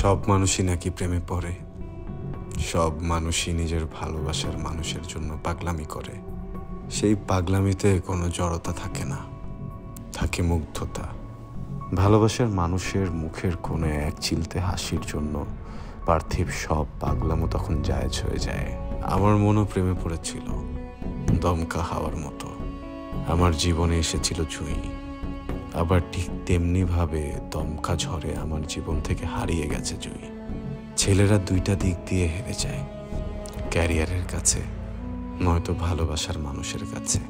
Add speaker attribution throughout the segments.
Speaker 1: সব মানুষই নাকি প্রেমে পড়ে, সব মানুষই নিজের ভালোবাসার মানুষের জন্য পাগলামি করে। সেই পাগলামিতে কোনো জড়তা থাকে না, থাকে মুগ্ধতা। ভালোবাসার মানুষের মুখের কোণে এক চিলতে হাসির জন্য পার্থিব সব পাগলামো তখন জায়েজ হয়ে যায়। আমার মনও প্রেমে পড়েছিল দমকা হাওয়ার মতো। আমার জীবনে এসেছিল জুঁই, আবার ঠিক তেমনিভাবে দমকা ঝড়ে আমার জীবন থেকে হারিয়ে গেছে জুঁই। ছেলেরা দুইটা দিক দিয়ে হেরে যায়, ক্যারিয়ারের কাছে নয়তো ভালোবাসার মানুষের কাছে।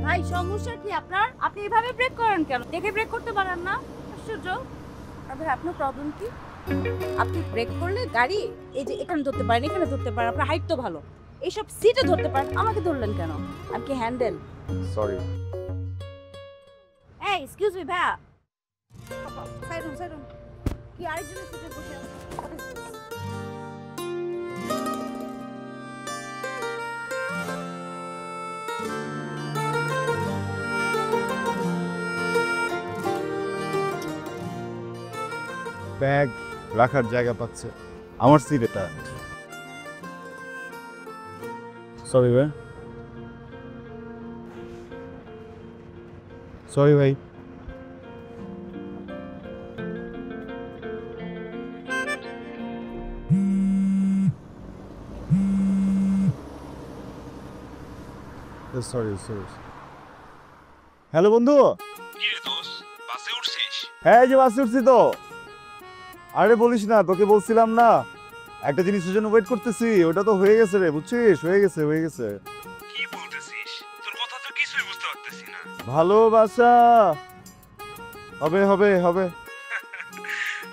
Speaker 2: ভাই সমস্যা কি আপনার? আপনি এভাবে ব্রেক করেন কেন? দেখে ব্রেক করতে পারেন না? আশ্চর্য। আর ভাই আপনার প্রবলেম কি? আপনি ব্রেক করলে গাড়ি এই যে এখানে ধরতে পারেন, এখানে ধরতে পারেন, আপনার হাইট তো ভালো, এইসব সিটে ধরতে পারেন, আমাকে ধরলেন কেন? আমি কি হ্যান্ডেল?
Speaker 3: সরি।
Speaker 2: এই এক্সকিউজ মি ভাইয়া, সাইড হন। কি আরেকজনের সিটে বসে আছেন?
Speaker 3: ব্যাগ রাখার জায়গা পাচ্ছে, আমার সিট এটা। সরি ভাই, সরি ভাই। Sorry sorry. হ্যালো বন্ধু।
Speaker 4: কি রে দোস্ত, বাসে উঠছিস?
Speaker 3: হ্যাঁ, এই যে বাসে উঠছি তো। আরে বলিস না, তোকে বলছিলাম না একটা জিনিসের জন্য ওয়েট করতেছি, ওটা তো হয়ে গেছে রে, বুঝছিস? হয়ে গেছে।
Speaker 4: কি বলতেছিস? তোর কথা তো কিছুই বুঝতে পারতেছি না।
Speaker 3: ভালোবাসা হবে।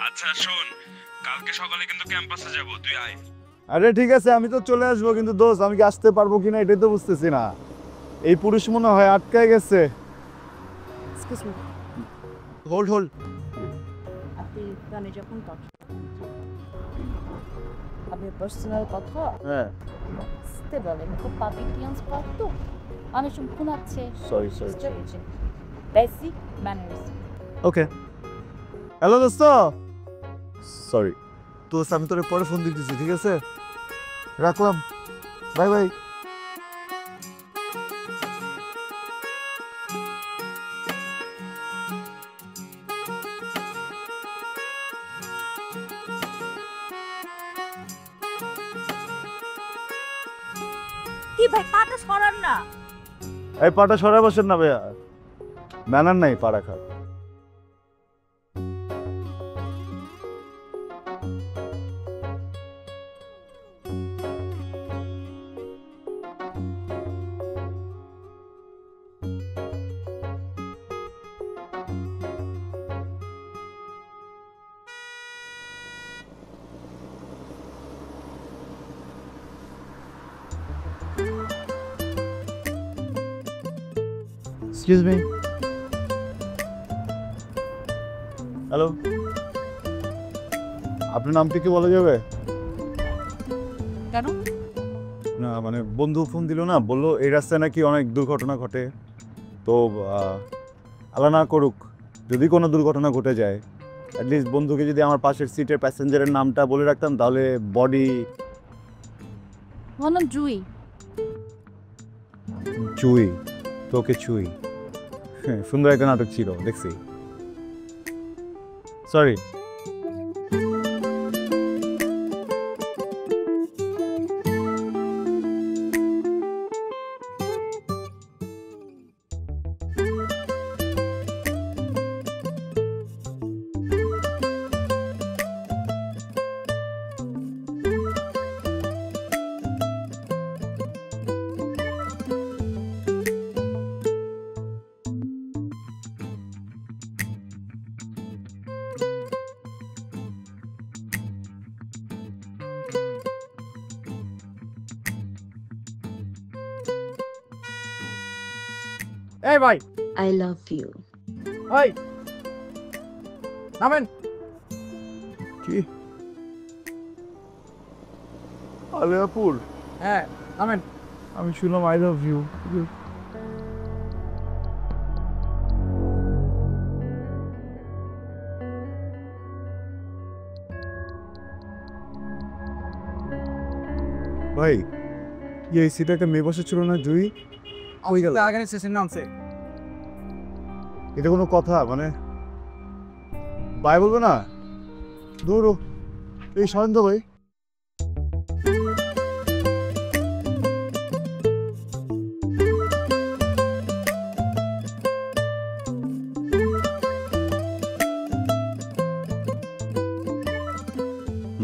Speaker 4: আচ্ছা শোন, কালকে সকালে কিন্তু ক্যাম্পাসে যাব, তুই আয়।
Speaker 3: আরে ঠিক আছে, আমি তো চলে আসবো, কিন্তু দোস্ত আমি কি আসতে পারবো কিনা এটাই তো বুঝতেছি না। এই পুরুষ মনে হয় আটকায় গেছে।
Speaker 2: Excuse me,
Speaker 3: hold.
Speaker 2: আপনি গানে যখন কথা আপনি পার্সোনাল কথা
Speaker 3: হ্যাঁ,
Speaker 2: আসতে বলেন, খুব পাবলিক স্পট তো অনেক সময় শোনাচ্ছে।
Speaker 3: Sorry.
Speaker 2: Basic manners.
Speaker 3: Okay. Hello দোস্ত, সরি দোস্ত, আমি তোরে পরে ফোন দিতেছি, ঠিক আছে? রাখলাম, বাই।
Speaker 2: কি ভাই পাটা সরান না।
Speaker 3: এই পাটা সরাই বসেন না ভাইয়া, ম্যানার নাই পা রাখার। Excuse me. হ্যালো, আপনার নামটি কি বলা যাবে?
Speaker 2: কেন?
Speaker 3: না মানে বন্ধু ফোন দিল না, বললো এই রাস্তায় নাকি অনেক দুর্ঘটনা ঘটে, তো আল্লাহ না করুক যদি কোনো দুর্ঘটনা ঘটে যায়, অ্যাটলিস্ট বন্ধুকে যদি আমার পাশের সিটের প্যাসেঞ্জারের নামটা বলে রাখতাম তাহলে বডি।
Speaker 2: আমার নাম জুই।
Speaker 3: তোকে চুই, সুন্দর একটা নাটক ছিল, দেখছি। সরি।
Speaker 5: এই ভাই
Speaker 2: আই লাভ ইউ।
Speaker 5: ওই নামেন।
Speaker 3: কি আলিয়াপুর?
Speaker 5: হ্যাঁ নামেন।
Speaker 3: আমি শুনলাম আই লাভ ইউ। ভাই এই সিটে একটা মেয়ে বসেছিল না, জুই?
Speaker 5: ওই গেল আগে স্টেশন নামছে।
Speaker 3: এটা কোনো কথা? মানে ভাই বলবে না? দৌড়ো এই সরেন্দ্র ভাই।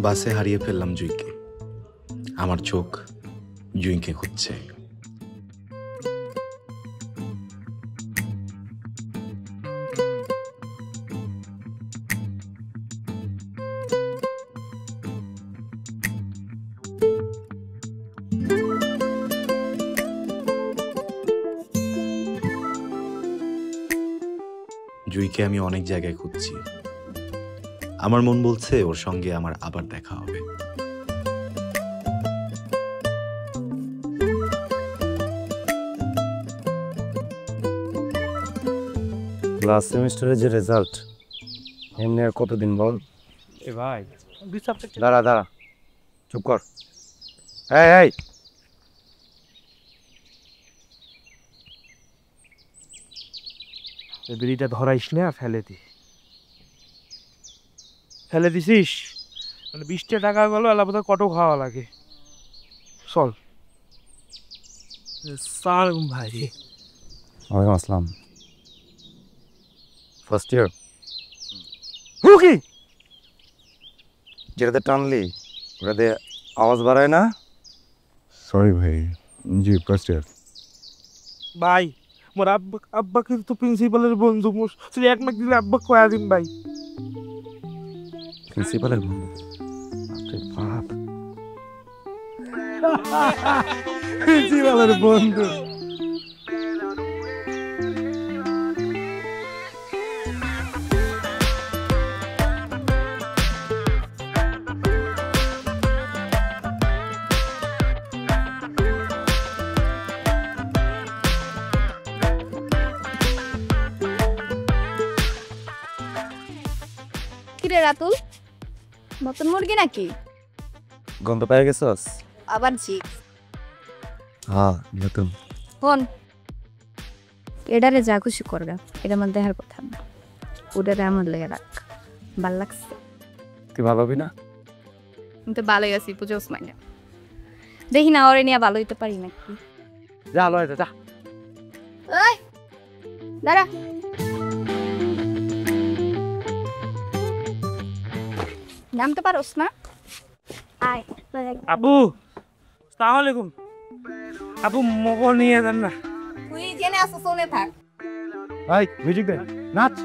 Speaker 1: বাসে হারিয়ে ফেললাম জুইকে। আমার চোখ জুইকে খুঁজছে। জুইকে আমি অনেক জায়গায় খুঁজছি। আমার মন বলছে ওর সঙ্গে আমার আবার দেখা হবে।
Speaker 6: লাস্ট সেমিস্টারের যে রেজাল্ট, এমনি আর কতদিন বল?
Speaker 5: এ ভাই দুই সাবজেক্ট।
Speaker 6: দাঁড়া দাঁড়া, চুপ কর। এই এই,
Speaker 5: বিড়িটা ধরাইস না, ফেলে দি। ফেলে দিছিস মানে 20টা টাকা গেল, আলাদা কত খাওয়া লাগে। চল সালাম ভাই।
Speaker 6: ওয়ালাইকুম আসসালাম। ফার্স্ট ইয়ার
Speaker 5: রুকি
Speaker 6: যেটাতে টানলি ওটাতে আওয়াজ বাড়ায় না?
Speaker 3: সরি ভাই। জি ফার্স্ট ইয়ার।
Speaker 5: ভাই মোর আব্বা, আব্বা কিন্তু প্রিন্সিপালের বন্ধু। মোর শুধু এক মাস দিলে আব্বা কয়া দিন ভাই।
Speaker 6: প্রিন্সিপালের বন্ধু? বাপরে বাপ,
Speaker 3: প্রিন্সিপালের বন্ধু।
Speaker 2: কিরে রাতুল, নতুন মুরগি নাকি?
Speaker 6: গন্ধ পেয়ে গেছস?
Speaker 2: আবার জি।
Speaker 6: হ্যাঁ নতুন।
Speaker 2: ফোন এডারে যা খুশি করগা, এটা আমার দেখার কথা না। ওটারে আমার লেগে রাখ। ভাল লাগছে?
Speaker 6: তুই ভালো হবি না?
Speaker 2: আমি তো ভালোই আছি, বুঝোস মাইনা। দেখি না ওরে নিয়ে ভালো হইতে পারি নাকি।
Speaker 6: যা লয় যা।
Speaker 2: ওই দাঁড়া, নামতে পারোস না? আয়
Speaker 5: আপু আসসালামু আলাইকুম। আপু মোবাইল নিয়ে যান না।
Speaker 2: তুই জেনে আসো, শুনে থাক।
Speaker 3: ভাই মিউজিক দে, নাচ।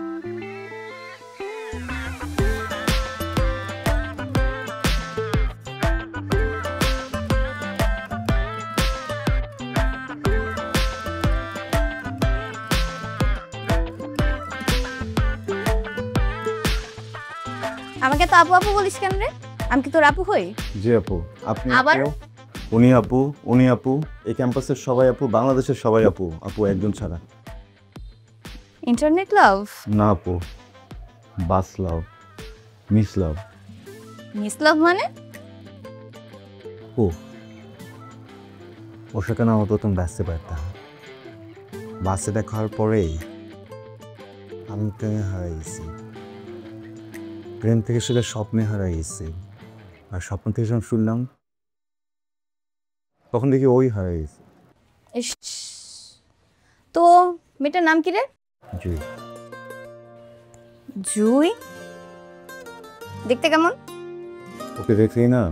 Speaker 2: আমাকে তো আপু আপু বলিস কেন রে? আমি কি তোর আপু হই?
Speaker 3: জি আপু। আপনি
Speaker 2: আবার?
Speaker 3: কেউ? উনি আপু, উনি আপু, এই ক্যাম্পাসের সবাই আপু, বাংলাদেশের সবাই আপু। আপু একজন ছাড়া।
Speaker 2: Internet love?
Speaker 3: না আপু, বাস লাভ, মিস লাভ।
Speaker 2: মিস লাভ মানে?
Speaker 3: ও ওর সাথে না হতো তুমি বাঁচতে পারতাম। বাসে দেখা হওয়ার পরেই আমি প্রেমে হারাইছি। প্রেম থেকে শুধু স্বপ্নে হারাইছি। আর স্বপ্ন থেকে যখন শুনলাম তখন দেখি ওই হারাইছি।
Speaker 2: ইস, তো মেয়েটার নাম কি রে?
Speaker 3: জি।
Speaker 2: জুই? দেখতে কেমন?
Speaker 3: ওকে দেখলেই না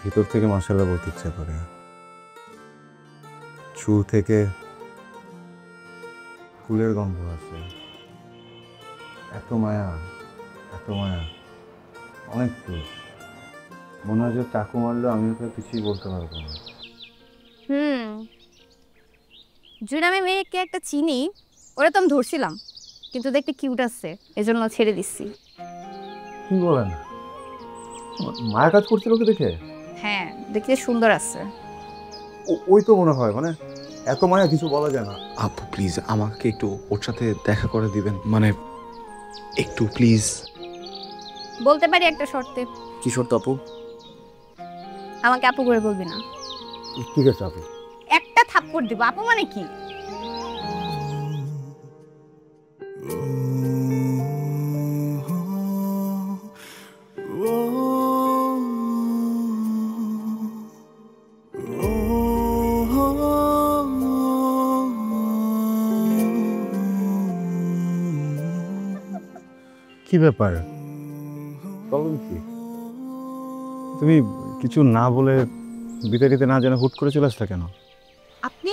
Speaker 3: ভিতর থেকে মাশাআল্লাহ বলতে ইচ্ছা করে। চুল থেকে ফুলের গন্ধ আছে। এত মায়া, এত মায়া, অনেক ফুল। মনে হয় যে চাকু মারলেও আমি ওকে কিছুই বলতে পারবো না।
Speaker 2: জুই নামে মেয়েকে একটা চিনি,
Speaker 7: ওরা তো আমি ধরছিলাম, কিন্তু দেখতে কিউট আছে, এজন্য ছেড়ে দিচ্ছি।
Speaker 3: কি বলেন, মায়া কাজ করছিল ওকে দেখে?
Speaker 7: হ্যাঁ, দেখতে সুন্দর আছে।
Speaker 3: ওই তো মনে হয়, মানে এত মায়া কিছু বলা যায় না।
Speaker 1: আপু প্লিজ আমাকে একটু ওর সাথে দেখা করে দিবেন, মানে একটু প্লিজ।
Speaker 7: বলতে পারি একটা শর্তে।
Speaker 6: কি শর্ত আপু?
Speaker 7: আমাকে আপু করে বলবি না।
Speaker 3: ঠিক আছে আপু।
Speaker 7: একটা থাপ্পড় দিব। আপু মানে কি?
Speaker 3: কি ব্যাপার, প্রবলেম কি? তুমি কিছু না বলে বিতাড়িতে না জানা হুট করে চলে আসলে কেন?
Speaker 2: আপনি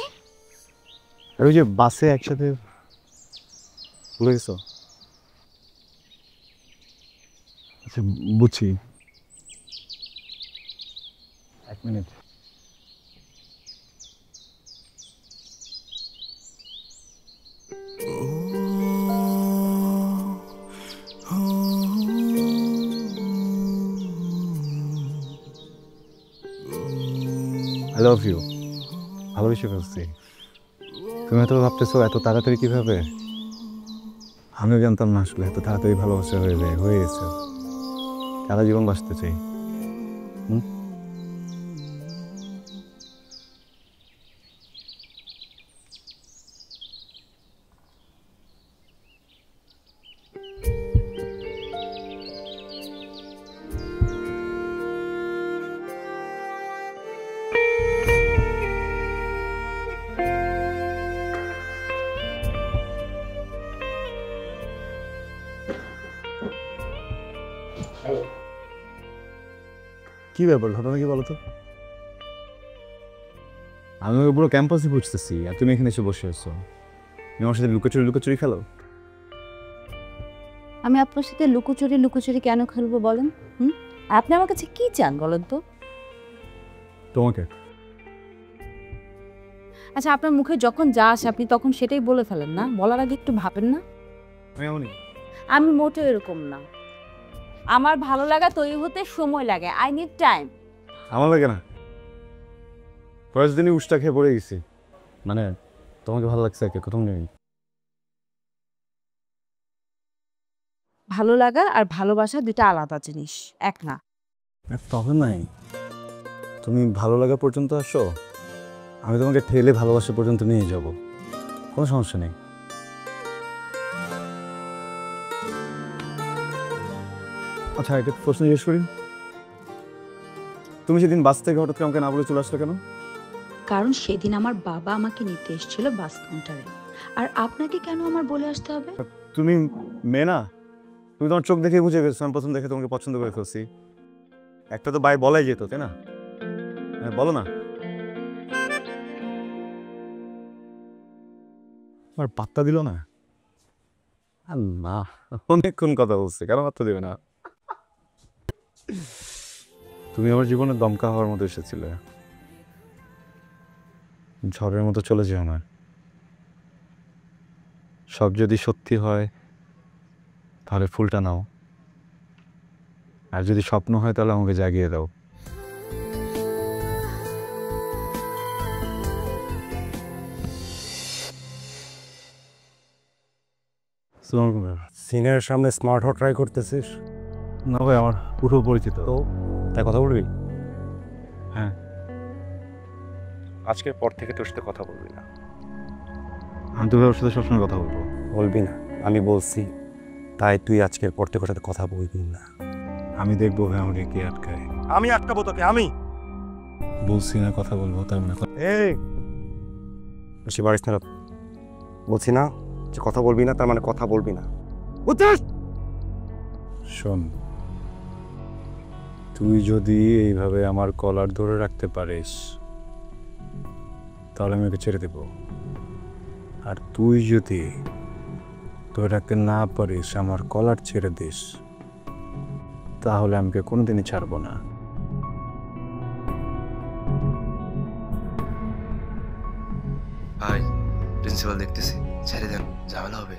Speaker 3: আর ওই যে বাসে একসাথে ভুলে গেছো? আচ্ছা বুঝছি, এক মিনিট। I love you. ভালোবেসে ফেলছি। তুমি এত ভাবতেছো এত তাড়াতাড়ি কিভাবে? আমিও জানতাম না আসলে এত তাড়াতাড়ি ভালোবাসা হয়ে যায়, হয়ে গেছে। সারা জীবন বাঁচতে চাই। কি ব্যাপার, ঘটনা কি বলো তো? আমি পুরো ক্যাম্পাসে বুঝতেছি আর তুমি এখানে এসে বসে আছো। তুমি আমার সাথে লুকোচুরি লুকোচুরি খেলো?
Speaker 2: আমি আপনার সাথে লুকোচুরি কেন খেলবো বলেন? আপনি আমার কাছে কি চান বলেন তো?
Speaker 3: তোমাকে।
Speaker 2: আচ্ছা, আপনার মুখে যখন যা আসে আপনি তখন সেটাই বলে ফেলেন না? বলার আগে একটু ভাবেন না? আমি মোটেও এরকম না। আমার ভালো লাগা তৈরি হতে সময় লাগে। I need time.
Speaker 3: আমার লাগে না, ফার্স্ট দিনই উষ্টা খেয়ে পড়ে গেছি। মানে তোমাকে ভালো লাগছে একে প্রথম দিন।
Speaker 2: ভালো লাগা আর ভালোবাসা দুটো আলাদা জিনিস, এক না।
Speaker 3: তবে নাই, তুমি ভালো লাগা পর্যন্ত আসো, আমি তোমাকে ঠেলে ভালোবাসা পর্যন্ত নিয়ে যাব, কোনো সমস্যা নেই। আচ্ছা একটা প্রশ্ন জিজ্ঞেস করি, তুমি সেদিন বাস থেকে হঠাৎ আমাকে না বলে চলে আসলে কেন?
Speaker 8: কারণ সেদিন আমার বাবা আমাকে নিতে এসেছিল বাস কাউন্টারে, আর আপনাকে কেন আমার বলে আসতে হবে?
Speaker 3: তুমি মেয়ে না, তুমি তোমার চোখ দেখে বুঝে গেছো আমি প্রথম দেখে তোমাকে পছন্দ করে ফেলছি। একটা তো বাই বলাই যেত, তাই না? বলো না। আর পাত্তা দিল না। না, অনেকক্ষণ কথা বলছে, কেন পাত্তা দেবে না? তুমি আমার জীবনে দমকা হওয়ার মতো এসেছিলে, ঝড়ের মতো চলে যেও না। সব যদি সত্যি হয় তাহলে ফুলটা নাও, আর যদি স্বপ্ন হয় তাহলে আমাকে জাগিয়ে দাও।
Speaker 6: সিনিয়রের সামনে স্মার্ট হওয়ার ট্রাই করতেছিস?
Speaker 3: না ভাই, আমার পুরো পরিচিত।
Speaker 6: তো তাই কথা বলবি?
Speaker 3: হ্যাঁ।
Speaker 6: আজকের পর থেকে তোর সাথে কথা বলবি না।
Speaker 3: আমি তো ওর সাথে সবসময় কথা বলবো।
Speaker 6: বলবি না আমি বলছি, তাই তুই আজকের পর থেকে ওর সাথে কথা বলবি না।
Speaker 3: আমি দেখবো ভাই আমাকে কে আটকায়।
Speaker 6: আমি আটকাবো তোকে? আমি
Speaker 3: বলছি না কথা বলবো, তার মানে
Speaker 6: এই বেশি বাড়িস না। বলছি না যে কথা বলবি না, তার মানে কথা বলবি না, বুঝছিস?
Speaker 3: শোন, তুই যদি এইভাবে আমার কলার ধরে রাখতে পারিস তাহলে আমি ওকে ছেড়ে দেব, আর তুই যদি ধরে রাখতে না পারিস, আমার কলার ছেড়ে দিস, তাহলে আমাকে কোনোদিনই ছাড়বো না।
Speaker 9: ভাই, প্রিন্সিপাল দেখতেছি। ছেড়ে দেন, ঝামেলা হবে।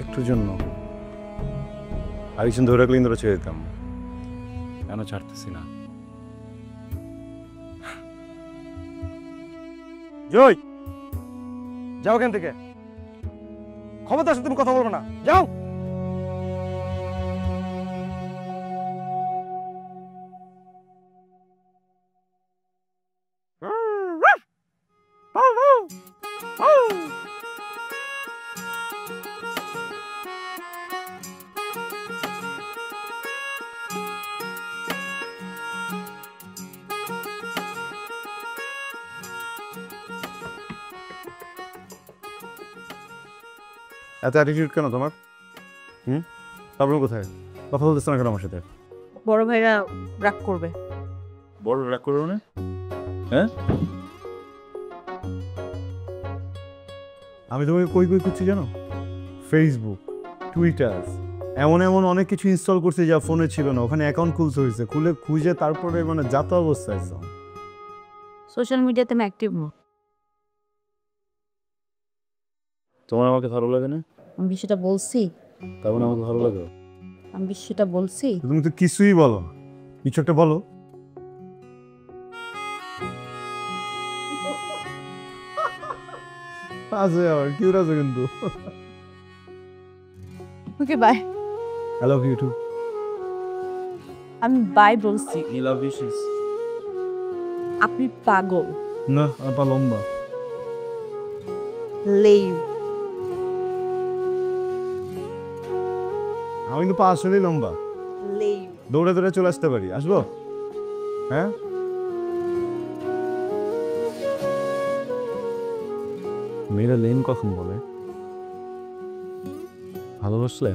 Speaker 3: একটুর জন্য আরেকজন ধরে রাখলে ধরে ছেড়ে দিতাম, কেন ছাড়তেছি না?
Speaker 6: জয়, যাও এখান থেকে। ক্ষমতা আছে, তুমি কথা বলবো না, যাও।
Speaker 3: এত অ্যাটিটিউড কেন তোমার? প্রবলেম কোথায়? কথা বলতেছ না কেন আমার সাথে?
Speaker 2: বড় ভাইরা রাগ করবে।
Speaker 3: বড় রাগ করবে না? হ্যাঁ, আমি তোমাকে কই কই করছি জানো? ফেসবুক, টুইটার, এমন এমন অনেক কিছু ইনস্টল করছে যা ফোনে ছিল না, ওখানে অ্যাকাউন্ট খুলতে হয়েছে, খুলে খুঁজে তারপরে মানে যাতা অবস্থা একদম।
Speaker 2: সোশ্যাল মিডিয়াতে আমি অ্যাক্টিভ না।
Speaker 3: তোমার আমাকে ভালো লাগে না?
Speaker 2: আমি বিষয়টা বলছি।
Speaker 3: তার মানে আমাকে ভালো লাগে?
Speaker 2: আমি বিষয়টা বলছি।
Speaker 3: তুমি তো কিছুই বলো না, কিছু একটা বলো। আছে আবার কিউট আছে কিন্তু।
Speaker 2: Okay bye.
Speaker 3: I love you too.
Speaker 2: আমি বাই বলছি।
Speaker 3: You love you sis.
Speaker 2: আপনি পাগল।
Speaker 3: না, আপা লম্বা।
Speaker 2: লেম।
Speaker 3: আমি কিন্তু পা আসলেই লম্বা।
Speaker 2: লেম।
Speaker 3: দৌড়ে দৌড়ে চলে আসতে পারি, আসবো? হ্যাঁ, মেয়েরা লেন কখন বলে? ভালোবাসলে?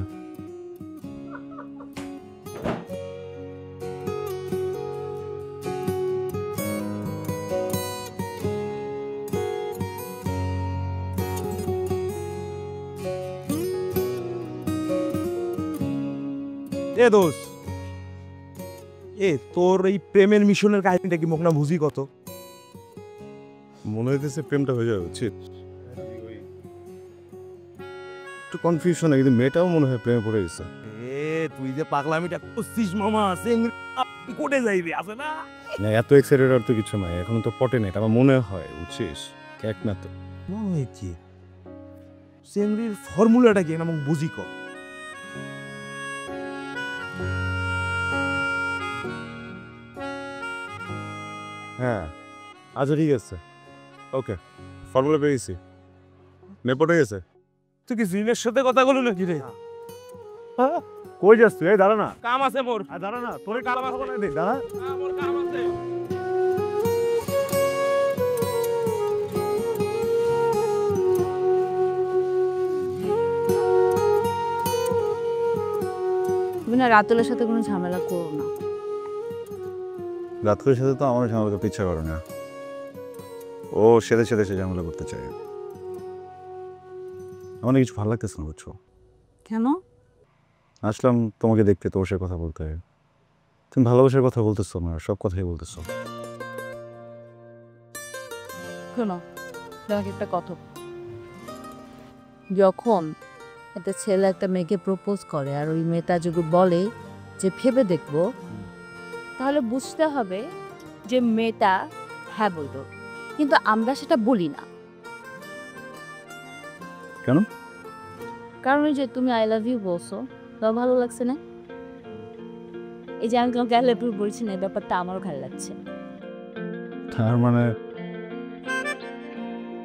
Speaker 5: এ দোষ, এ তোর এই প্রেমের মিশনের কাহিনীটা কি মুখ না বুঝি কত?
Speaker 3: মনে হইতেছে প্রেমটা হয়ে যাবে, উচিত একটু কনফিউশন, কিন্তু মেয়েটাও মনে হয় প্রেমে পড়ে গেছে।
Speaker 5: এ তুই যে পাগলামিটা করছিস মামা, কোটে যাইবে আছে না?
Speaker 3: না, এত এক্সাইটেড আর তো কিছু নাই, এখন তো পটে নেই, আমার মনে হয়, বুঝছিস? এক না তো
Speaker 5: কি চেংড়ির ফর্মুলাটা কি না মুখ বুঝি কর।
Speaker 3: হ্যাঁ, আচ্ছা ঠিক আছে, ওকে, ফর্মুলা পেয়ে গেছি, মেয়ে পড়ে গেছে।
Speaker 5: তুই কি জিনের সাথে কথা বললি নাকি রে?
Speaker 3: কই যাস তুই? এই দাঁড়া না,
Speaker 5: কাম আছে মোর।
Speaker 3: দাঁড়া না, তোর কাম আছে না, দেখ দাঁড়া।
Speaker 5: মোর কাম আছে।
Speaker 2: তুমি না রাতুলের সাথে কোনো ঝামেলা করো না।
Speaker 3: রাতুলের সাথে তো আমার ঝামেলা করতে ইচ্ছা করে না, ও সেদে সেদে সে ঝামেলা করতে চায়। আমার কিছু ভালো লাগতেছে না, বুঝছো?
Speaker 2: কেন?
Speaker 3: আসলাম তোমাকে দেখতে, তোর সাথে কথা বলতে। তুমি ভালোবাসার কথা বলতেছো না, সব কথাই বলতেছো।
Speaker 2: শোনো, তোমাকে একটা কথা, যখন একটা ছেলে একটা মেয়েকে প্রপোজ করে আর ওই মেয়েটা যদি বলে যে ভেবে দেখবো, তাহলে বুঝতে হবে যে মেয়েটা হ্যাঁ বলতো, কিন্তু আমরা সেটা বলি না।
Speaker 3: কেন?
Speaker 2: কারণ ওই যে তুমি আই লাভ ইউ বলছো, তোমার ভালো লাগছে না? এই যে আমি তোমাকে আই লাভ ইউ বলছি না, এই ব্যাপারটা আমারও ভালো লাগছে।
Speaker 3: তার মানে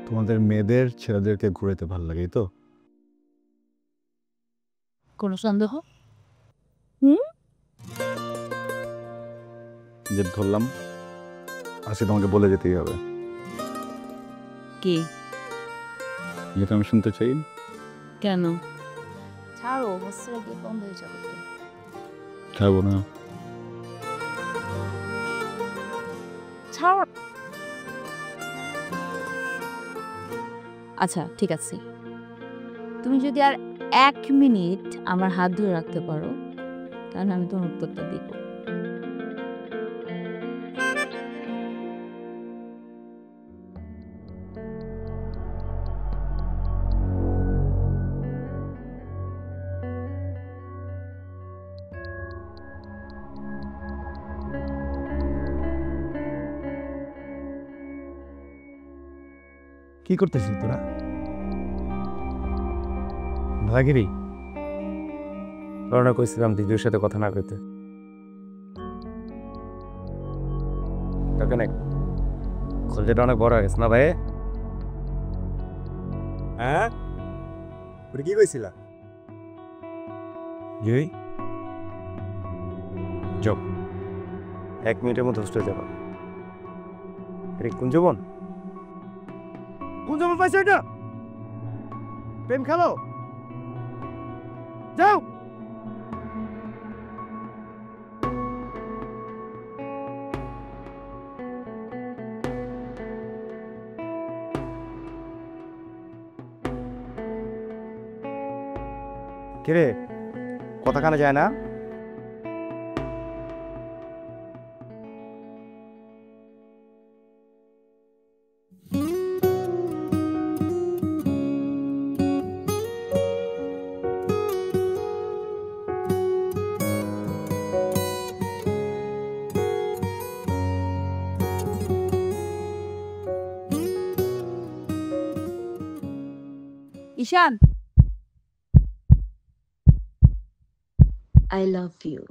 Speaker 3: তোমাদের মেয়েদের ছেলেদেরকে ঘুরাইতে ভালো লাগে, তো?
Speaker 2: কোনো সন্দেহ?
Speaker 3: যে ধরলাম আজকে তোমাকে বলে যেতেই হবে।
Speaker 2: কি?
Speaker 3: যেটা আমি শুনতে চাই।
Speaker 2: কেন? ছাড়ো, বসে গিয়ে বন্ধ হয়ে যাবে।
Speaker 3: ছাড়বো না।
Speaker 2: ছাড়ো। আচ্ছা ঠিক আছে, তুমি যদি আর 1 মিনিট আমার হাত ধরে রাখতে পারো তাহলে আমি তোমার উত্তরটা দিব।
Speaker 3: কি করতেছিস তোরা? ভাগিরি করোনা কইছিলাম দিদির সাথে কথা না কইতে। কাকে খোঁজটা অনেক বড় হয়ে গেছে না ভাই? হ্যাঁ ওটা কি কইছিলা? জয় যাও 1 মিনিটের মধ্যে হোস্টেল যাবো। এটা কোন জীবন? কোন জীবন পাইছে এটা? প্রেম খেলো যাও। কিরে কথা কানে যায় না?
Speaker 2: ঈশান,
Speaker 8: I love you.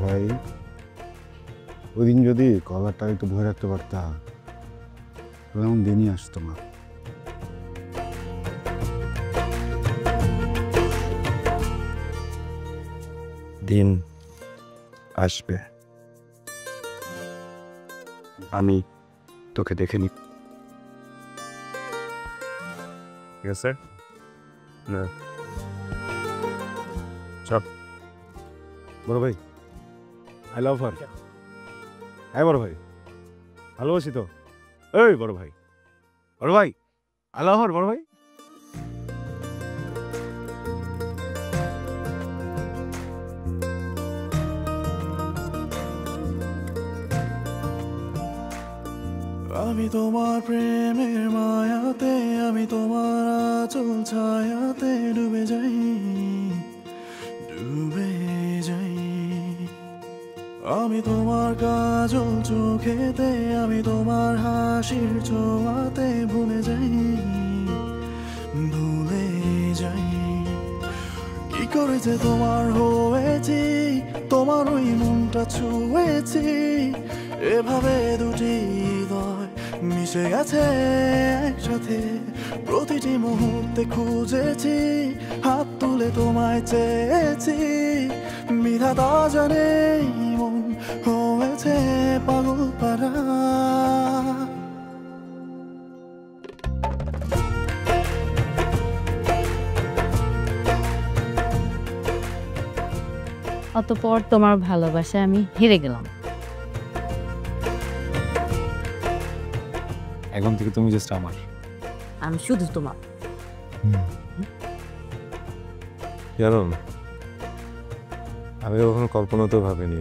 Speaker 3: ভাই ওই দিন যদি কলারটা একটু ভয় রাখতে পারতাম এমন দিনই আসতো না। দিন আসবে আমি তোকে দেখে নি। ঠিক আছে না চল বড় ভাই আই লাভ হার। হ্যাঁ বড় ভাই ভালোবাসি তো। এই বড় ভাই আই লাভ হার বড় ভাই।
Speaker 9: আমি তোমার প্রেমের মায়াতে, আমি তোমার আঁচল ছায়াতে ডুবে যাই। আমি তোমার কাজল চোখেতে, আমি তোমার হাসির ছোঁয়াতে ভুলে যাই। কি করেছে তোমার হয়েছি, তোমার ওই মনটা ছুঁয়েছি। এভাবে দুটি হৃদয় মিশে গেছে একসাথে, প্রতিটি মুহূর্তে খুঁজেছি, হাত তুলে তোমায় চেয়েছি। বিধাতা জানে মন হয়েছে পাগল পারা।
Speaker 2: অতঃপর তোমার ভালোবাসায় আমি হেরে গেলাম।
Speaker 3: এখন থেকে তুমি জাস্ট আমার।
Speaker 2: আমি শুধু তোমার।
Speaker 3: জানো আমি কখনো কল্পনাতেও ভাবিনি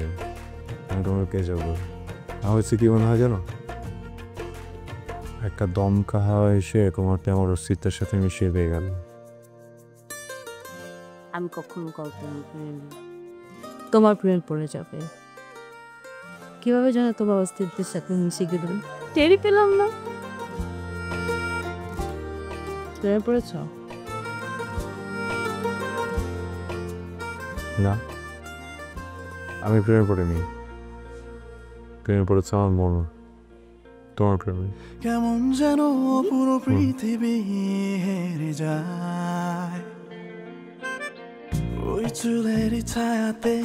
Speaker 3: আমি তোমার কে যাবো। হয়েছে কি মনে হয় জানো, একটা দমকা হাওয়া এসে তোমারটা আমার অস্তিত্বের সাথে মিশিয়ে দিয়ে গেল।
Speaker 2: আমি কখনো কল্পনা করিনি তোমার প্রেম পড়ে যাবে। কিভাবে জানো তোমার অস্তিত্বের সাথে মিশে গেল? টেরি পেলাম না। প্রেমে পড়েছ?
Speaker 3: না আমি প্রেমে পড়িনি, প্রেমে পড়েছে আমার মন তোমার প্রেমে।
Speaker 9: কেমন যেন পুরো পৃথিবী হেরে যায় ওই চুলের ছায়াতে।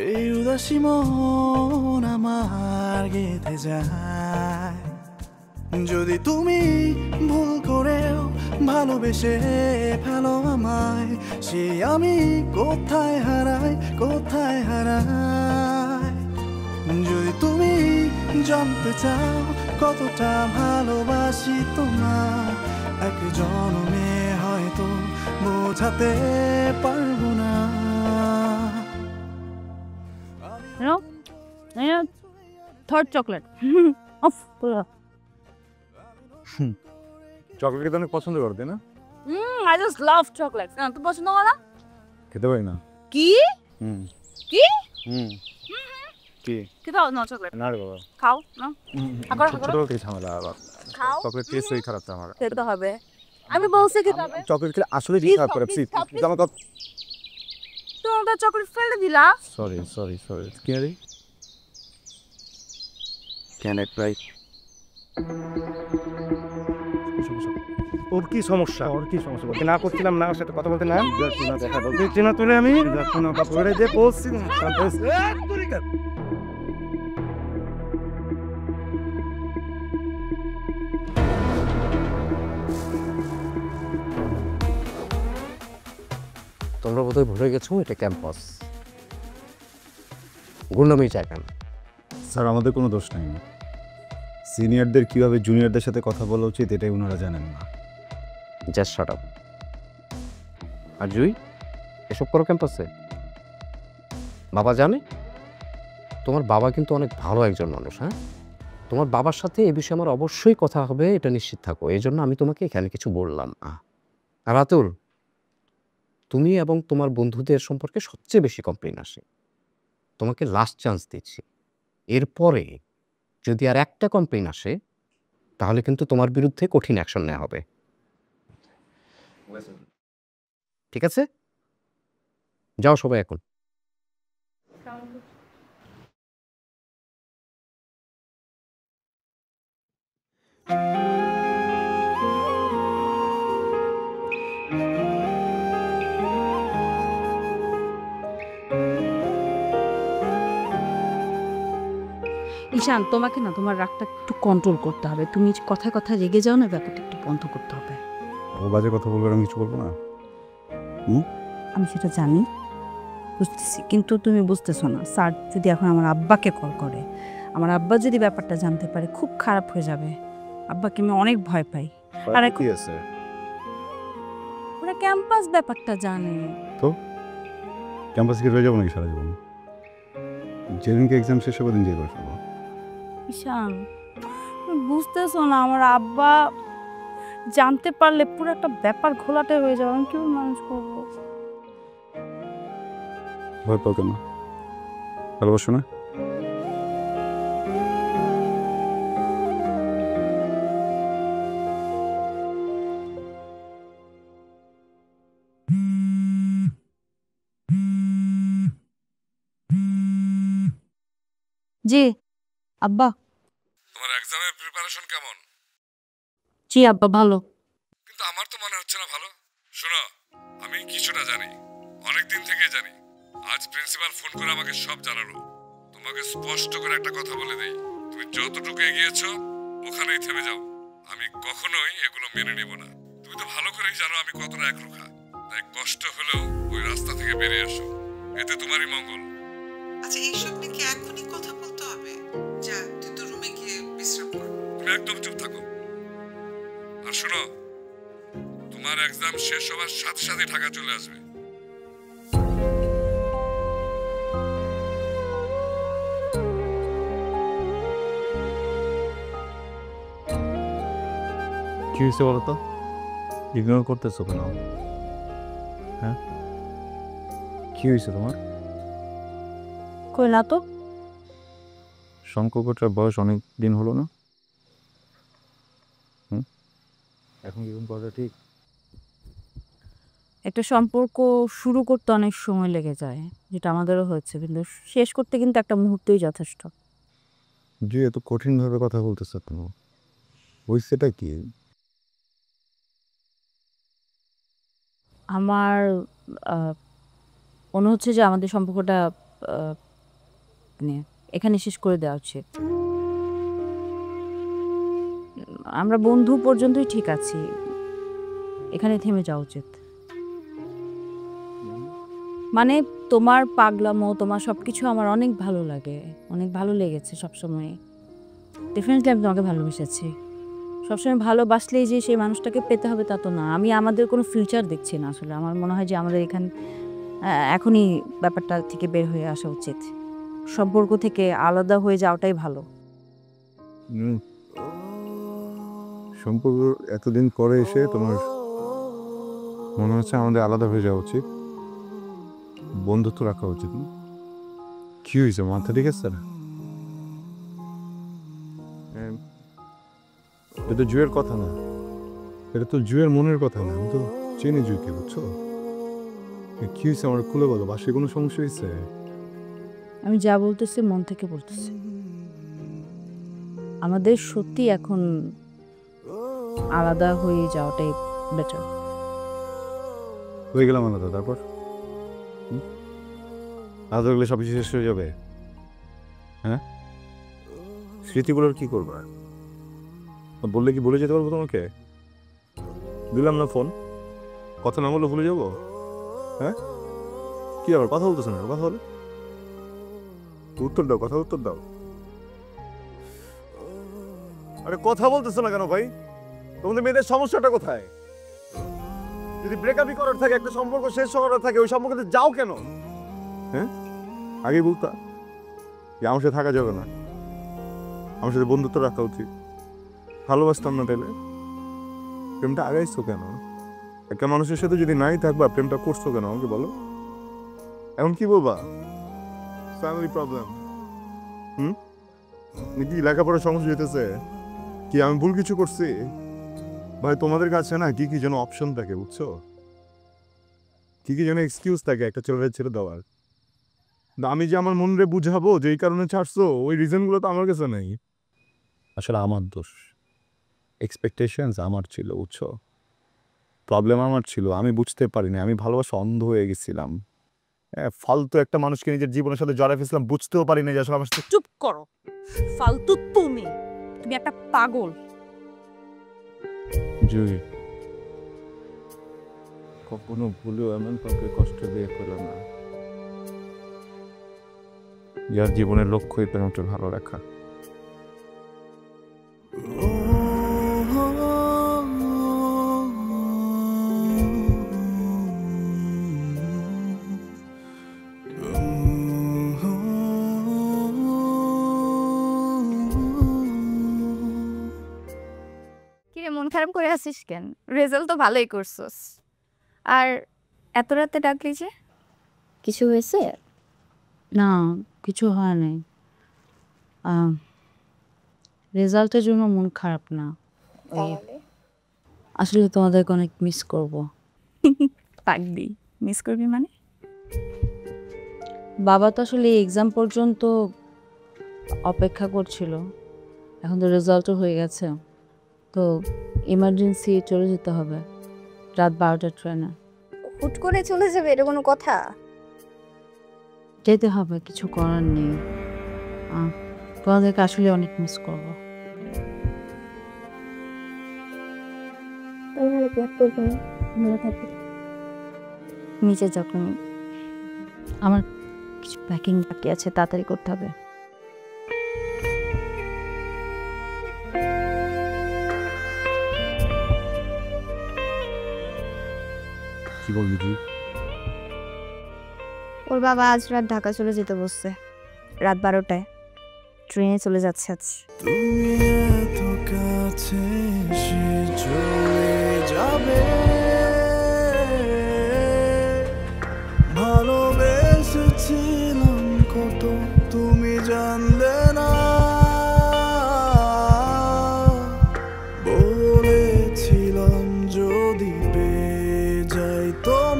Speaker 9: এই উদাসী মন আমার গেঁথে যায়। যদি তুমি ভুল করেও ভালোবেসে ফেলো আমায়, সে আমি কোথায় হারাই, কোথায় হারাই। যদি তুমি জানতে চাও কতটা ভালোবাসি তোমার, এক জন্মে হয়তো বোঝাতে পারবো না।
Speaker 2: Third chocolate. অফ পুরো
Speaker 3: চকলেট খেতে অনেক পছন্দ করতে না?
Speaker 2: I just love chocolate. না তো পছন্দ করে না?
Speaker 3: খেতে পারি না।
Speaker 2: কি
Speaker 3: হুম
Speaker 2: কি
Speaker 3: হুম কি
Speaker 2: কি দাও না চকলেট
Speaker 3: না রে বাবা,
Speaker 2: খাও না আগর আগর
Speaker 3: ছোট থেকে ঝামেলা আবার।
Speaker 2: খাও,
Speaker 3: চকলেট টেস্টই খারাপ তো আমার।
Speaker 2: খেতে হবে। আমি বলছি খেতে হবে।
Speaker 3: চকলেট খেলে আসলে
Speaker 2: Please
Speaker 3: খারাপ
Speaker 2: stop,
Speaker 3: করে।
Speaker 2: please stop,
Speaker 3: প্লিজ আমার কথা।
Speaker 2: তোমরা চকলেট ফেলে দিলা।
Speaker 3: সরি সরি সরি কি রে? Can it right?
Speaker 6: ওর কি সমস্যা? ওর কি সমস্যা? বলতে না করছিলাম না, ওর সাথে কথা বলতে না দেখা বলতে না তুলে আমি করে যে বলছি
Speaker 10: তোমরা বোধহয় ভুলে গেছো এটা ক্যাম্পাস, গুন্ডামি জায়গা না।
Speaker 3: স্যার আমাদের কোনো দোষ নাই। সিনিয়রদের কিভাবে জুনিয়রদের সাথে কথা বলা উচিত এটাই ওনারা জানেন না।
Speaker 10: Just shut up. আর জুই, এসব করো ক্যাম্পাসে? বাবা জানে? তোমার বাবা কিন্তু অনেক ভালো একজন মানুষ। হ্যাঁ, তোমার বাবার সাথে এ বিষয়ে আমার অবশ্যই কথা হবে, এটা নিশ্চিত থাকো। এই জন্য আমি তোমাকে এখানে কিছু বললাম না। আর রাতুল, তুমি এবং তোমার বন্ধুদের সম্পর্কে সবচেয়ে বেশি কমপ্লেন আসে। তোমাকে লাস্ট চান্স দিচ্ছি, এরপরে যদি আর একটা কমপ্লেন আসে তাহলে কিন্তু তোমার বিরুদ্ধে কঠিন অ্যাকশন নেওয়া হবে। ঠিক আছে, যাও সবাই এখন।
Speaker 2: ঈশান, তোমাকে না তোমার রাগটা একটু কন্ট্রোল করতে হবে। তুমি কথায় কথায় রেগে যাও না, ব্যাপারটা একটু বন্ধ করতে হবে।
Speaker 3: ও বাজে কথা বলবে, আমি কিছু বলবো না।
Speaker 2: আমি সেটা জানি, বুঝতেছি, কিন্তু তুমি বুঝতেছো না। স্যার যদি এখন আমার আব্বাকে কল করে, আমার আব্বা যদি ব্যাপারটা জানতে পারে, খুব খারাপ হয়ে যাবে। আব্বাকে আমি অনেক ভয় পাই। আর
Speaker 3: কি আছে?
Speaker 2: ওরা ক্যাম্পাস ব্যাপারটা জানে।
Speaker 3: তো ক্যাম্পাস কি রয়ে যাবো নাকি সারা জীবন? যেদিনকে এক্সাম শেষ হবে দিন যে করে ফেলবো।
Speaker 2: ঈশান, তুমি বুঝতেছো না, আমার আব্বা জানতে পারলে পুরো একটা ব্যাপার ঘোলাটে হয়ে যাবে। আমি কিভাবে ম্যানেজ করবো?
Speaker 3: ভয় পাও কেন? ভালোবাসো না?
Speaker 2: জি আব্বা।
Speaker 1: তোমার এক্সামের প্রিপারেশন কেমন?
Speaker 2: জি আব্বা, ভালো।
Speaker 1: কিন্তু আমার তো মনে হচ্ছে না ভালো। শোনো, আমি কিছুটা জানি, অনেক দিন থেকে জানি। আজ প্রিন্সিপাল ফোন করে আমাকে সব জানালো। তোমাকে স্পষ্ট করে একটা কথা বলে দেই, তুমি যতটুকু এগিয়েছো ওখানেই থেমে যাও। আমি কখনোই এগুলো মেনে নেব না। তুমি তো ভালো করেই জানো আমি কতটা একরোখা। তাই কষ্ট হলেও ওই রাস্তা থেকে বেরিয়ে এসো, এতে তোমারই মঙ্গল।
Speaker 11: আচ্ছা, এইসব নিয়ে কি এখনই কথা বলতে হবে? যা, তুই তো রুমে গিয়ে বিশ্রাম কর।
Speaker 1: তুমি একদম চুপ থাকো। আর শোনো, তোমার এক্সাম শেষ হওয়ার সাথে সাথে ঢাকা চলে আসবে।
Speaker 3: কি হয়েছে বলো তো? ইগনোর করতেছো কেন? হ্যাঁ, কি হয়েছে তোমার?
Speaker 2: কই না তো।
Speaker 3: শঙ্করটার বয়স অনেক দিন হলো না? এখন কি কথা ঠিক?
Speaker 2: একটা সম্পর্ক শুরু করতে অনেক সময় লেগে যায়, যেটা আমাদেরও হয়েছে, কিন্তু শেষ করতে কিন্তু একটা মুহূর্তেই যথেষ্ট।
Speaker 3: জি, এত কঠিনভাবে কথা বলতেছো কেন? হয়েছেটা কি?
Speaker 2: আমার মনে হচ্ছে যে আমাদের সম্পর্কটা মানে এখানে শেষ করে দেওয়া উচিত। আমরা বন্ধু পর্যন্তই ঠিক আছি, এখানে থেমে যাওয়া উচিত। মানে তোমার পাগলামো, তোমার সব কিছু আমার অনেক ভালো লাগে, অনেক ভালো লেগেছে সবসময়। ডেফিনেটলি আমি তোমাকে ভালোবেসেছি। সবসময় ভালোবাসলেই যে সেই মানুষটাকে পেতে হবে তা তো না। আমি আমাদের কোনো ফিউচার দেখছি না আসলে। আমার মনে হয় যে আমাদের এখানে এখনই ব্যাপারটা থেকে বের হয়ে আসা উচিত। সম্পর্ক থেকে আলাদা হয়ে যাওয়াটাই ভালো।
Speaker 3: সম্পর্ক এতদিন পরে এসে তোমার মনে হচ্ছে আমাদের আলাদা হয়ে যাওয়া উচিত, বন্ধুত্ব রাখা উচিত না? কি হয়েছে, মাথা ঠিক আছে না? এটা তো জুয়ের কথা না, এটা তো জুয়ের মনের কথা না। আমি তো চিনি জুইকে, বুঝছো? কি হয়েছে আমার খুলে বলো, বাসায় কোনো সমস্যা হয়েছে?
Speaker 2: আমি যা বলতেছি মন থেকে বলতেছি। আমাদের সত্যি এখন আলাদা হয়ে যাওয়াটাই বেটার।
Speaker 3: হয়ে গেলাম আলাদা, তারপর আলাদা হলে সব কিছু শেষ হয়ে যাবে? হ্যাঁ, স্মৃতিগুলোর কি করবা? বললে কি ভুলে যেতে পারবো তোমাকে? দিলাম না ফোন, কথা না বললে ভুলে যাবো? হ্যাঁ, কি আবার কথা বলতেছো না? কথা বলে উত্তর দাও, কথা উত্তর দাও। আরে কথা বলতেছো না কেন ভাই? তোমাদের মেয়েদের সমস্যাটা কোথায়? যদি ব্রেকআপই করার থাকে, একটা সম্পর্ক শেষ করার থাকে, ওই সম্পর্কে যাও কেন? হ্যাঁ, আগেই বলতা যে আমার সাথে থাকা যাবে না, আমার সাথে বন্ধুত্ব রাখা উচিত। ভালোবাসতাম না তাহলে প্রেমটা আগাইছো কেন? একটা মানুষের সাথে যদি নাই থাকবা, প্রেমটা করছো কেন আমাকে বলো? এখন কি বলবা? Family problem. কি লেখাপড়ার সমস্যা যেতেছে? কি আমি ভুল কিছু করছি? ভাই তোমাদের কাছে না কি কি যেন অপশন থাকে, বুঝছো? কি কি যেন এক্সকিউজ থাকে একটা ছেলের ছেড়ে দেওয়ার। আমি যে আমার মনরে বুঝাবো যে এই কারণে ছাড়ছো, ওই রিজনগুলো তো আমার কাছে নেই। আসলে আমার দোষ, এক্সপেকটেশনস আমার ছিল, বুঝছো? প্রবলেম আমার ছিল, আমি বুঝতে পারিনি, আমি ভালোবাসা অন্ধ হয়ে গেছিলাম। ফালতু একটা মানুষকে নিজের জীবনের সাথে জড়াই ফেলছিলাম, বুঝতেও পারিনি যে আসলে আমার সাথে।
Speaker 2: চুপ করো, ফালতু তুমি, তুমি একটা পাগল।
Speaker 3: জুই, কখনো ভুলেও এমন কাউকে কষ্ট দিয়ে ফেলো না, যার জীবনের লক্ষ্যই প্রেমটা ভালো রাখা।
Speaker 7: কিরে মন খারাপ করে আছিস কেন? রেজাল্ট তো ভালোই করছস। আর এত রাতে ডাকলি যে, কিছু হয়েছে?
Speaker 2: না, কিছু হয় নাই। রেজাল্টের জন্য মন খারাপ না, আসলে তোমাদেরকে অনেক মিস করব।
Speaker 7: পাগলি, মিস করবি মানে?
Speaker 2: বাবা তো আসলে এক্সাম পর্যন্ত অপেক্ষা করছিল, এখন তো রেজাল্টও হয়ে গেছে, তো ইমার্জেন্সি চলে যেতে হবে রাত 12টার ট্রেনে।
Speaker 7: হুট করে চলে যাবে, এটা কোনো কথা?
Speaker 2: যেতে হবে, কিছু করার নেই। তোমাদেরকে আসলে অনেক মিস করবো।
Speaker 7: নিচে যখন আমার কিছু প্যাকিং বাকি আছে, তাড়াতাড়ি করতে হবে।
Speaker 3: কি বলবি তুই?
Speaker 7: ওর বাবা আজ রাত ঢাকা চলে যেতে বসছে, রাত 12টায় ট্রেনে চলে যাচ্ছে আজ।
Speaker 9: তুমি এত কাছে এসে চলে যাবে, ভালোবেসেছিলাম কত তুমি জানলে না, বলেছিলাম যদি পেয়ে যাই তোমায়,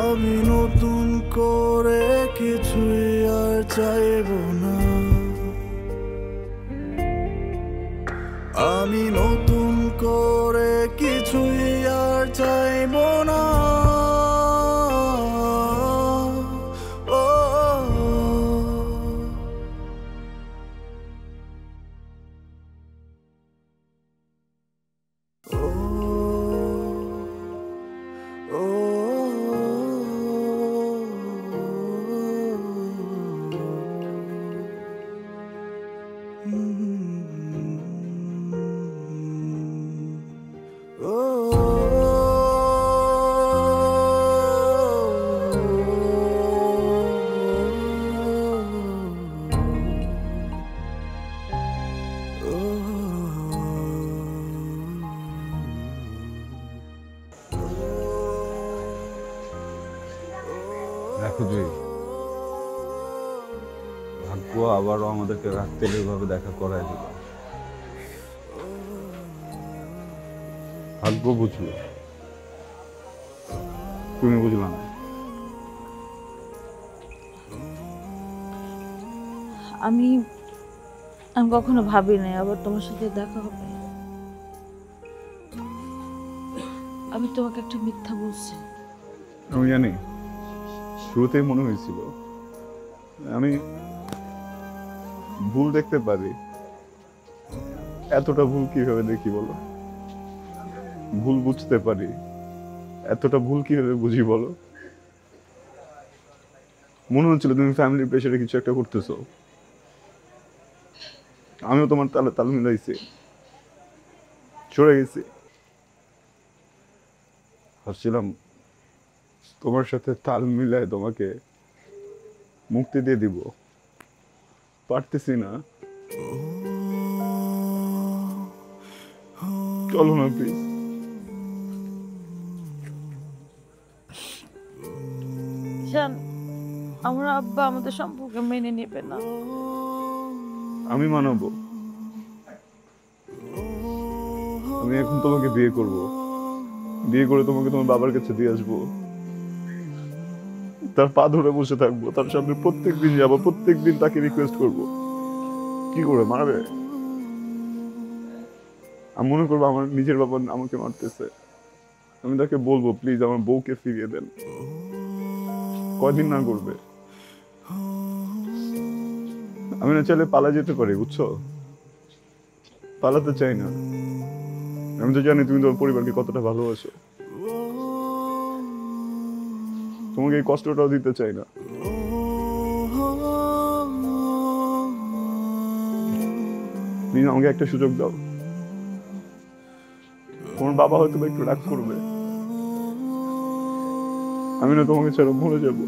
Speaker 9: আমি নতুন করে কিছুই আর চাইব না, আমি নতুন করে কিছুই আর চাইব না। ও
Speaker 3: দেখো জুই, ভাগ্য আবারও আমাদেরকে রাত্রের ভাবে দেখা করায় দিল। ভাগ্য বুঝলো, তুমি বুঝলা না।
Speaker 2: আমি কখনো ভাবি নাই আবার তোমার সাথে দেখা হবে। আমি তোমাকে একটা মিথ্যা বলছি।
Speaker 3: আমি জানি, শুরুতেই মনে হয়েছিল। আমি ভুল দেখতে পারি, এতটা ভুল কিভাবে দেখি বলো? ভুল বুঝতে পারি, এতটা ভুল কিভাবে বুঝি বলো? মনে হচ্ছিল তুমি ফ্যামিলির প্রেশারে কিছু একটা করতেছো। আমিও তোমার তালে তাল মিলাইছি, সরে গেছি। ভাবছিলাম তোমার সাথে তাল মিলায় তোমাকে মুক্তি দিয়ে দিব, পারতেছি না। চলো না প্লিজ।
Speaker 2: আমার আব্বা আমাদের সম্পর্কে মেনে নেবে না।
Speaker 3: আমি মানাবো। আমি এখন তোমাকে বিয়ে করব, বিয়ে করে তোমাকে তোমার বাবার কাছে দিয়ে আসবো, তার পা ধরে বসে থাকবো, তার সামনে প্রত্যেকদিন যাবো, প্রত্যেকদিন তাকে রিকোয়েস্ট করবো। কি করে মারবে? আমি মনে করবো আমার নিজের বাবা আমাকে মারতেছে। আমি তাকে বলবো প্লিজ আমার বউকে ফিরিয়ে দেন। কয়দিন না করবে? আমি না চাইলে পালা যেতে পারি, বুঝছো? পালাতে চাই না। আমি তো জানি তুমি তোমার পরিবারকে কতটা ভালোবাসো। তোমাকে এই কষ্টটাও দিতে চাই না। প্লিজ আমাকে একটা সুযোগ দাও। তোমার বাবা হয়তো একটু রাগ করবে, আমি না তোমাকে ছাড়া মরে যাবো।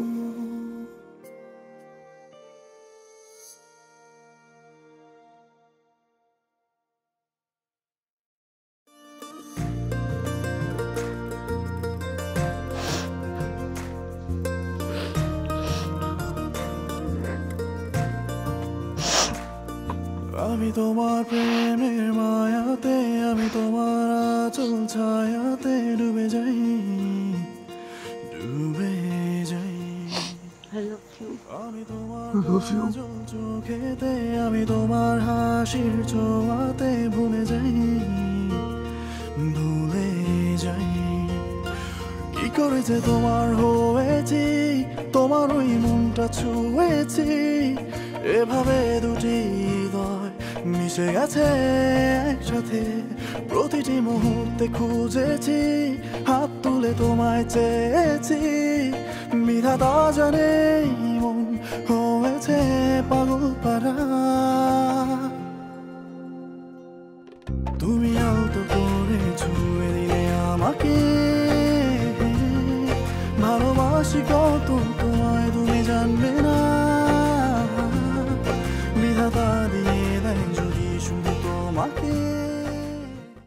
Speaker 9: আমি তোমার প্রেমের মায়াতে, আমি তোমার আঁচল ছায়াতে ডুবে যাই, ডুবে যাই। আমি তোমার চোখেতে, আমি তোমার হাসির ছোঁয়াতে ভুলে যাই, ভুলে যাই। কি করেছে তোমার হয়েছি, তোমার ওই মনটা ছুঁয়েছি, এভাবে দুটি হৃদয় মিশে গেছে একসাথে। প্রতিটি মুহূর্তে খুঁজেছি, হাত তুলে তোমায় চেয়েছি, বিধাতা জানে মন হয়েছে পাগল পারা। তুমি আলতো করে ছুঁয়ে দিলে আমাকে,